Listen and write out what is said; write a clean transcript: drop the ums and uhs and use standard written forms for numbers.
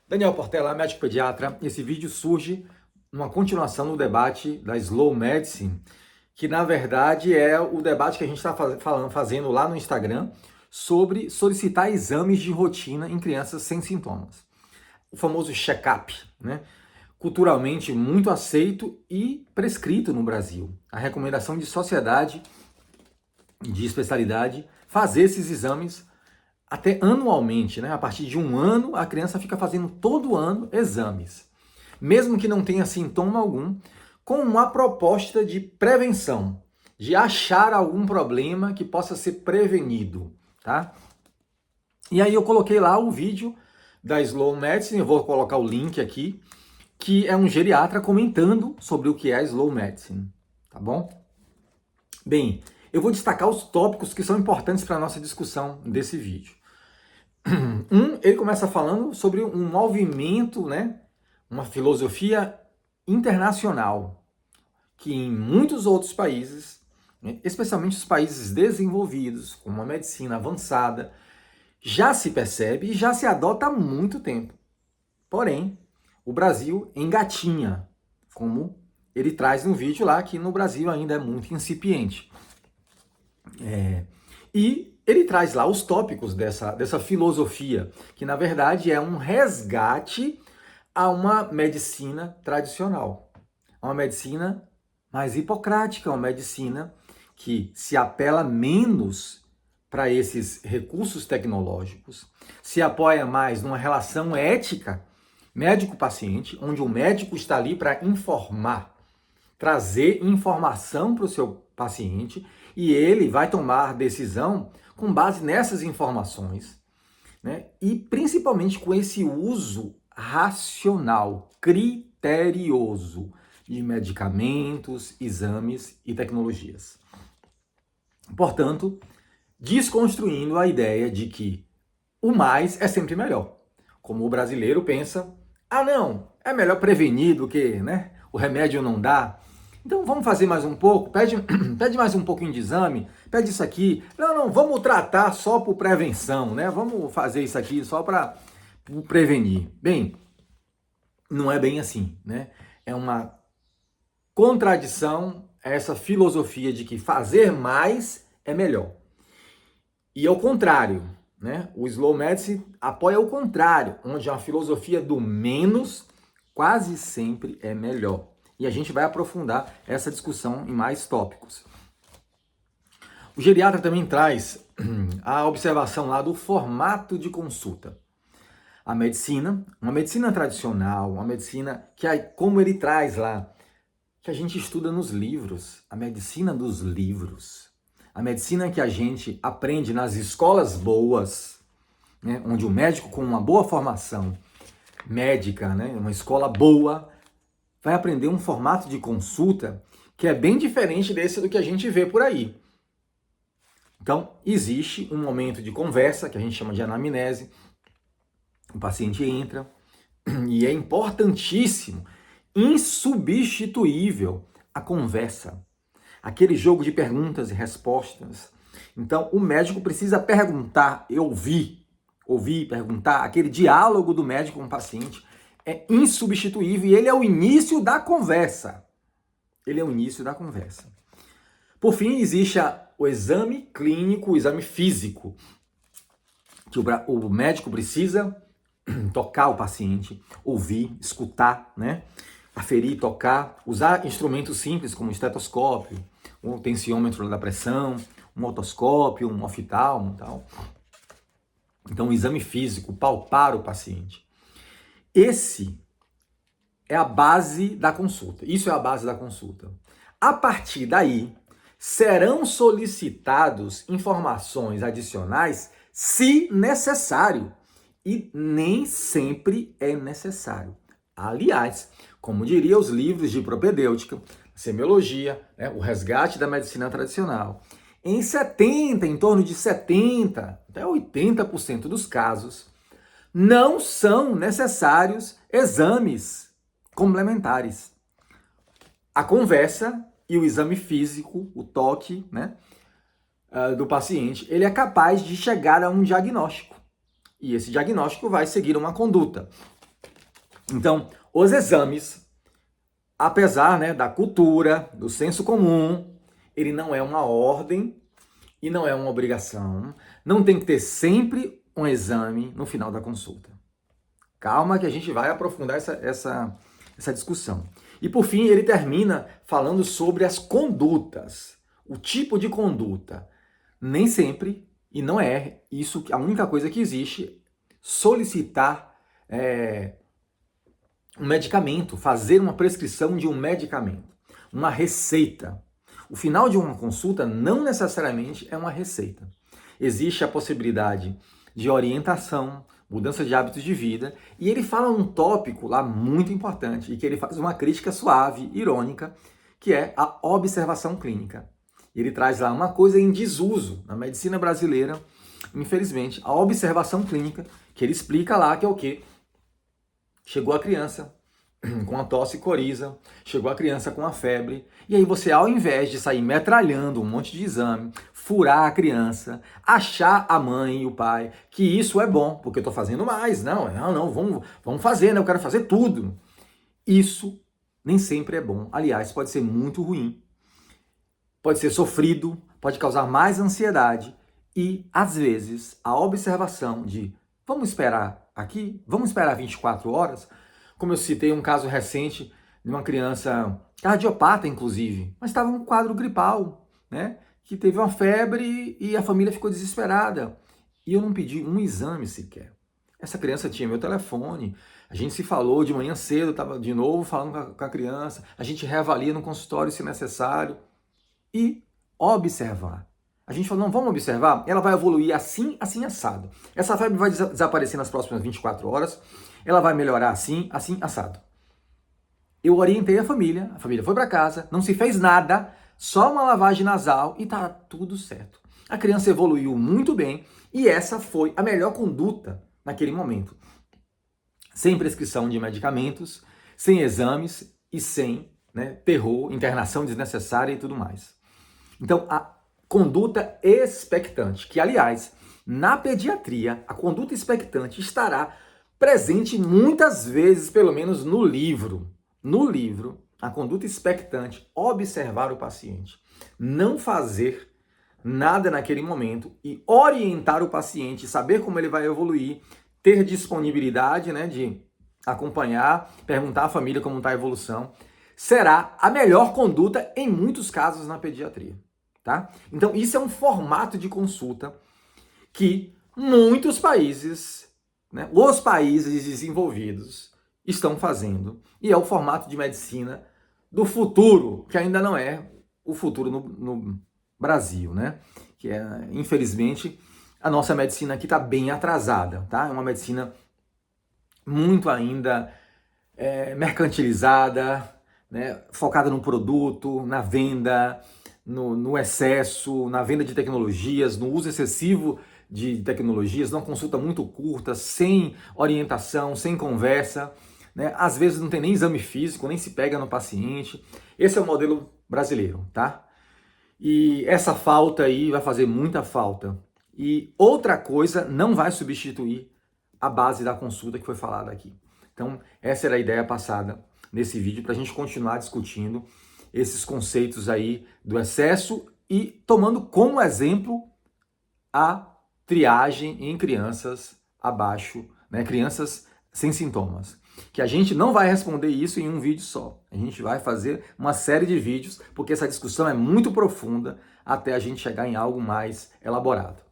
Daniel Portela, médico pediatra. Esse vídeo surge numa continuação do debate da Slow Medicine, que na verdade é o debate que a gente está fazendo lá no Instagram sobre solicitar exames de rotina em crianças sem sintomas. O famoso check-up, né? Culturalmente muito aceito e prescrito no Brasil. A recomendação de sociedade de especialidade fazer esses exames até anualmente, né? A partir de um ano, a criança fica fazendo todo ano exames, mesmo que não tenha sintoma algum, com uma proposta de prevenção, de achar algum problema que possa ser prevenido, tá? E aí eu coloquei lá o vídeo da Slow Medicine, eu vou colocar o link aqui, que é um geriatra comentando sobre o que é a Slow Medicine, tá bom? Bem, eu vou destacar os tópicos que são importantes para a nossa discussão desse vídeo. Ele começa falando sobre um movimento, né, uma filosofia internacional, que em muitos outros países, né, especialmente os países desenvolvidos, com uma medicina avançada, já se percebe e já se adota há muito tempo. Porém, o Brasil engatinha, como ele traz no vídeo lá, que no Brasil ainda é muito incipiente. E ele traz lá os tópicos dessa filosofia, que na verdade é um resgate a uma medicina tradicional, a uma medicina mais hipocrática, uma medicina que se apela menos para esses recursos tecnológicos, se apoia mais numa relação ética médico-paciente, onde o médico está ali para informar, trazer informação para o seu paciente e ele vai tomar decisão com base nessas informações, né? E principalmente com esse uso racional, criterioso de medicamentos, exames e tecnologias. Portanto, desconstruindo a ideia de que o mais é sempre melhor. Como o brasileiro pensa, não, é melhor prevenir do que, né? O remédio não dá. Então vamos fazer mais um pouco, pede mais um pouquinho de exame, pede isso aqui. Não, vamos tratar só por prevenção, né? Vamos fazer isso aqui só para prevenir. Bem, não é bem assim, né? É uma contradição essa filosofia de que fazer mais é melhor. E ao contrário, né? O Slow Medicine apoia o contrário, onde a filosofia do menos quase sempre é melhor. E a gente vai aprofundar essa discussão em mais tópicos. O geriatra também traz a observação lá do formato de consulta. A medicina, uma medicina tradicional, uma medicina que, como ele traz lá, que a gente estuda nos livros, a medicina dos livros, a medicina que a gente aprende nas escolas boas, né, onde o médico com uma boa formação médica, né, uma escola boa, vai aprender um formato de consulta que é bem diferente desse do que a gente vê por aí. Então, existe um momento de conversa, que a gente chama de anamnese, o paciente entra, e é importantíssimo, insubstituível, a conversa. Aquele jogo de perguntas e respostas. Então, o médico precisa perguntar e ouvir, perguntar. Aquele diálogo do médico com o paciente é insubstituível e ele é o início da conversa. Ele é o início da conversa. Por fim, existe o exame clínico, o exame físico, que o médico precisa tocar o paciente, ouvir, escutar, né? Aferir, tocar, usar instrumentos simples como estetoscópio, um tensiômetro da pressão, um otoscópio, um oftalmo e tal. Então, o exame físico, palpar o paciente. Esse é a base da consulta. Isso é a base da consulta. A partir daí, serão solicitados informações adicionais se necessário. E nem sempre é necessário. Aliás, como diria os livros de propedêutica, semiologia, né, o resgate da medicina tradicional, em torno de 70% até 80% dos casos, não são necessários exames complementares. A conversa e o exame físico, o toque, né, do paciente, ele é capaz de chegar a um diagnóstico. E esse diagnóstico vai seguir uma conduta. Então, os exames, apesar, né, da cultura, do senso comum, ele não é uma ordem e não é uma obrigação. Não tem que ter sempre um exame no final da consulta. Calma que a gente vai aprofundar essa discussão. E por fim, ele termina falando sobre as condutas, o tipo de conduta. Nem sempre, e não é isso a única coisa que existe, solicitar um medicamento, fazer uma prescrição de um medicamento, uma receita. O final de uma consulta não necessariamente é uma receita. Existe a possibilidade de orientação, mudança de hábitos de vida, e ele fala um tópico lá muito importante, e que ele faz uma crítica suave, irônica, que é a observação clínica. Ele traz lá uma coisa em desuso na medicina brasileira, infelizmente, a observação clínica, que ele explica lá que é o quê? Chegou a criança com a tosse e coriza, chegou a criança com a febre, e aí você, ao invés de sair metralhando um monte de exame, furar a criança, achar a mãe e o pai que isso é bom, porque eu estou fazendo mais, não, vamos fazer, né? Eu quero fazer tudo. Isso nem sempre é bom. Aliás, pode ser muito ruim, pode ser sofrido, pode causar mais ansiedade, e às vezes a observação de vamos esperar aqui, vamos esperar 24 horas, como eu citei um caso recente de uma criança cardiopata, inclusive, mas estava um quadro gripal, né? Que teve uma febre e a família ficou desesperada. E eu não pedi um exame sequer. Essa criança tinha meu telefone, a gente se falou de manhã cedo, estava de novo falando com a criança, a gente reavalia no consultório se necessário. E observar. A gente falou, não, vamos observar, ela vai evoluir assim, assim, assado. Essa febre vai desaparecer nas próximas 24 horas, ela vai melhorar assim, assim, assado. Eu orientei a família foi para casa, não se fez nada, só uma lavagem nasal e tá tudo certo. A criança evoluiu muito bem e essa foi a melhor conduta naquele momento. Sem prescrição de medicamentos, sem exames e sem terror, internação desnecessária e tudo mais. Então, a conduta expectante, que aliás, na pediatria, a conduta expectante estará presente muitas vezes, pelo menos no livro. No livro, a conduta expectante, observar o paciente, não fazer nada naquele momento e orientar o paciente, saber como ele vai evoluir, ter disponibilidade, de acompanhar, perguntar à família como está a evolução, será a melhor conduta em muitos casos na pediatria. Tá? Então, isso é um formato de consulta que muitos países, os países desenvolvidos, estão fazendo. E é o formato de medicina do futuro, que ainda não é o futuro no Brasil, Que é, infelizmente, a nossa medicina aqui está bem atrasada, tá? É uma medicina muito ainda mercantilizada, focada no produto, na venda, no excesso, na venda de tecnologias, no uso excessivo de tecnologias, numa consulta muito curta, sem orientação, sem conversa, Às vezes não tem nem exame físico, nem se pega no paciente. Esse é o modelo brasileiro, tá? E essa falta aí vai fazer muita falta. E outra coisa não vai substituir a base da consulta que foi falada aqui. Então, essa era a ideia passada nesse vídeo, para a gente continuar discutindo esses conceitos aí do excesso e tomando como exemplo a triagem em crianças abaixo, crianças sem sintomas. Que a gente não vai responder isso em um vídeo só. A gente vai fazer uma série de vídeos, porque essa discussão é muito profunda até a gente chegar em algo mais elaborado.